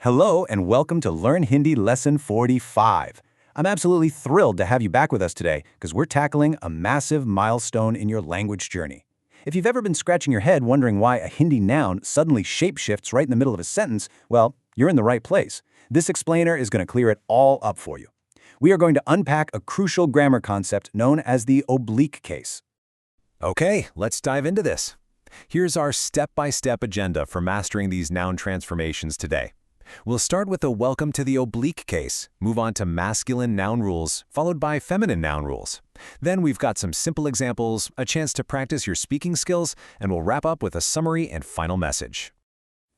Hello and welcome to Learn Hindi Lesson 45. I'm absolutely thrilled to have you back with us today because we're tackling a massive milestone in your language journey. If you've ever been scratching your head wondering why a Hindi noun suddenly shapeshifts right in the middle of a sentence, well, you're in the right place. This explainer is going to clear it all up for you. We are going to unpack a crucial grammar concept known as the oblique case. Okay, let's dive into this. Here's our step-by-step agenda for mastering these noun transformations today. We'll start with a welcome to the oblique case, move on to masculine noun rules, followed by feminine noun rules. Then we've got some simple examples, a chance to practice your speaking skills, and we'll wrap up with a summary and final message.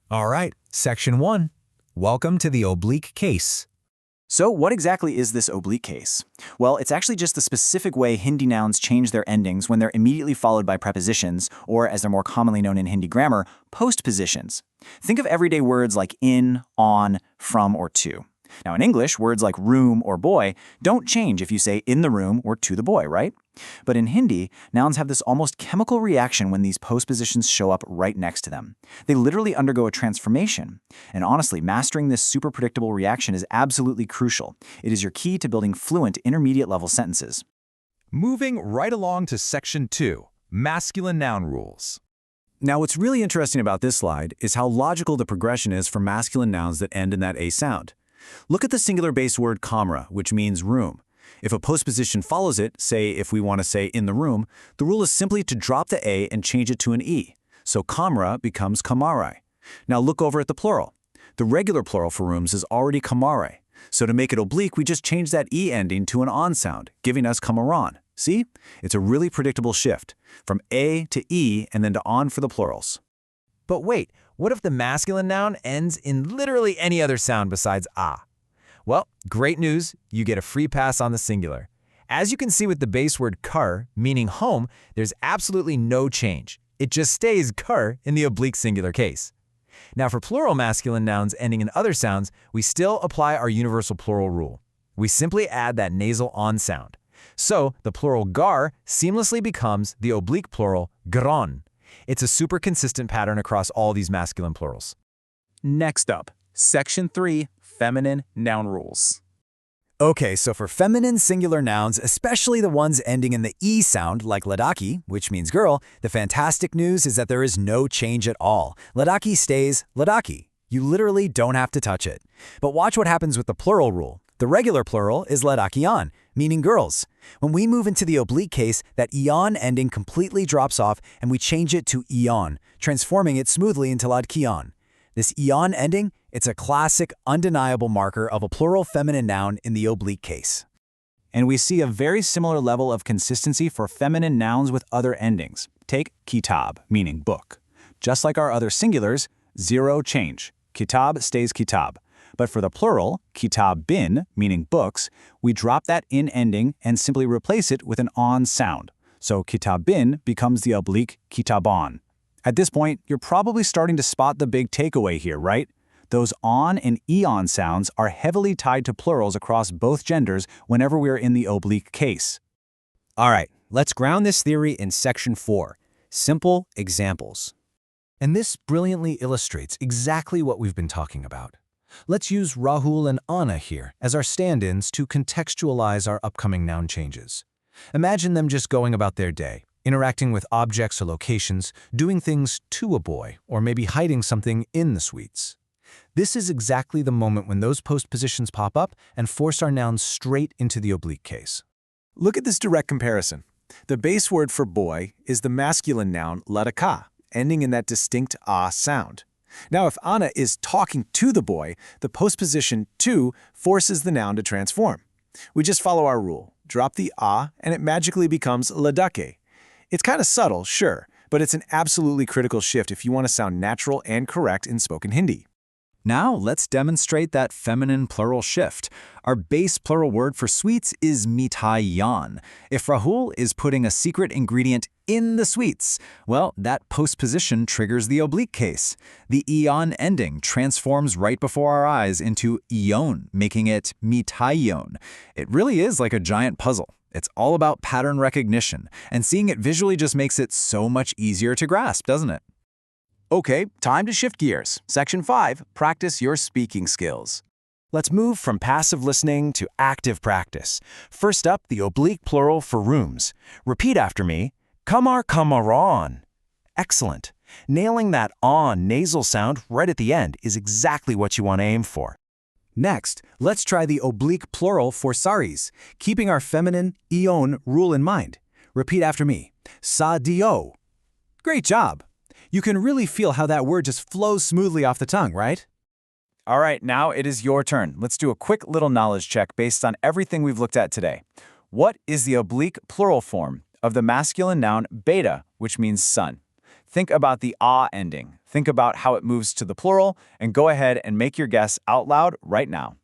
All right, Section 1. Welcome to the oblique case. So what exactly is this oblique case? Well, it's actually just the specific way Hindi nouns change their endings when they're immediately followed by prepositions, or as they're more commonly known in Hindi grammar, postpositions. Think of everyday words like in, on, from, or to. Now in English, words like room or boy don't change if you say in the room or to the boy, right? But in Hindi, nouns have this almost chemical reaction when these postpositions show up right next to them. They literally undergo a transformation. And honestly, mastering this super predictable reaction is absolutely crucial. It is your key to building fluent intermediate level sentences. Moving right along to Section 2, masculine noun rules. Now, what's really interesting about this slide is how logical the progression is for masculine nouns that end in that A sound. Look at the singular-based word kamra, which means room. If a postposition follows it, say if we want to say in the room, the rule is simply to drop the A and change it to an E. So kamra becomes kamarai. Now look over at the plural. The regular plural for rooms is already kamarai. So to make it oblique, we just change that E ending to an on sound, giving us kamaran. See? It's a really predictable shift, from A to E and then to on for the plurals. But wait, what if the masculine noun ends in literally any other sound besides ah? Well, great news, you get a free pass on the singular. As you can see with the base word kar, meaning home, there's absolutely no change. It just stays kar in the oblique singular case. Now for plural masculine nouns ending in other sounds, we still apply our universal plural rule. We simply add that nasal on sound. So the plural gar seamlessly becomes the oblique plural gron. It's a super consistent pattern across all these masculine plurals. Next up, Section 3, feminine noun rules. Okay, so for feminine singular nouns, especially the ones ending in the E sound, like ladaki, which means girl, the fantastic news is that there is no change at all. Ladaki stays ladaki. You literally don't have to touch it. But watch what happens with the plural rule. The regular plural is ladakian, meaning girls. When we move into the oblique case, that ion ending completely drops off and we change it to ion, transforming it smoothly into ladkian. This ion ending, it's a classic, undeniable marker of a plural feminine noun in the oblique case. And we see a very similar level of consistency for feminine nouns with other endings. Take kitab, meaning book. Just like our other singulars, zero change. Kitab stays kitab. But for the plural, kitab bin, meaning books, we drop that in ending and simply replace it with an on sound. So kitab bin becomes the oblique kitaban. At this point, you're probably starting to spot the big takeaway here, right? Those on and eon sounds are heavily tied to plurals across both genders whenever we're in the oblique case. All right, let's ground this theory in Section 4, simple examples. And this brilliantly illustrates exactly what we've been talking about. Let's use Rahul and Anna here as our stand-ins to contextualize our upcoming noun changes. Imagine them just going about their day, interacting with objects or locations, doing things to a boy, or maybe hiding something in the sweets. This is exactly the moment when those postpositions pop up and force our nouns straight into the oblique case. Look at this direct comparison. The base word for boy is the masculine noun ladaka, ending in that distinct ah sound. Now, if Anna is talking to the boy, the postposition to forces the noun to transform. We just follow our rule, drop the ah, and it magically becomes ladake. It's kind of subtle, sure, but it's an absolutely critical shift if you want to sound natural and correct in spoken Hindi. Now, let's demonstrate that feminine plural shift. Our base plural word for sweets is mithaiyan. If Rahul is putting a secret ingredient in the sweets, well, that postposition triggers the oblique case. The eon ending transforms right before our eyes into ion, making it mithaiyon. It really is like a giant puzzle. It's all about pattern recognition, and seeing it visually just makes it so much easier to grasp, doesn't it? Okay, time to shift gears. Section 5, practice your speaking skills. Let's move from passive listening to active practice. First up, the oblique plural for rooms. Repeat after me, kamaron. Excellent. Nailing that on nasal sound right at the end is exactly what you want to aim for. Next, let's try the oblique plural for saris, keeping our feminine ion rule in mind. Repeat after me, sa-dio. Great job. You can really feel how that word just flows smoothly off the tongue, right? All right, now it is your turn. Let's do a quick little knowledge check based on everything we've looked at today. What is the oblique plural form of the masculine noun beta, which means sun? Think about the ah ending. Think about how it moves to the plural, and go ahead and make your guess out loud right now.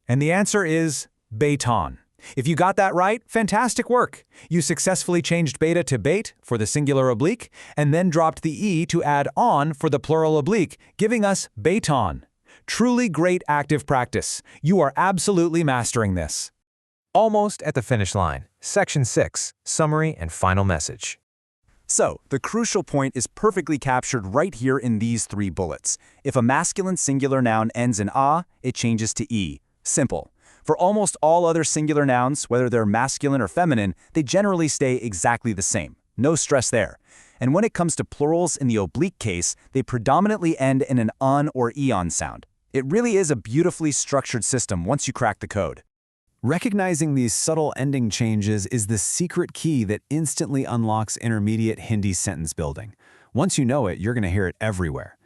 And the answer is baton. If you got that right, fantastic work. You successfully changed beta to bait for the singular oblique, and then dropped the e to add on for the plural oblique, giving us baton. Truly great active practice. You are absolutely mastering this. Almost at the finish line. Section 6, Summary and Final Message. So, the crucial point is perfectly captured right here in these 3 bullets. If a masculine singular noun ends in a, it changes to e. Simple. For almost all other singular nouns, whether they're masculine or feminine, they generally stay exactly the same. No stress there. And when it comes to plurals in the oblique case, they predominantly end in an un or eon sound. It really is a beautifully structured system once you crack the code. Recognizing these subtle ending changes is the secret key that instantly unlocks intermediate Hindi sentence building. Once you know it, you're going to hear it everywhere.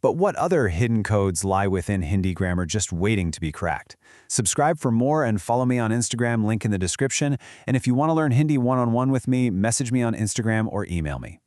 But what other hidden codes lie within Hindi grammar just waiting to be cracked? Subscribe for more and follow me on Instagram, link in the description. And if you want to learn Hindi one-on-one with me, message me on Instagram or email me.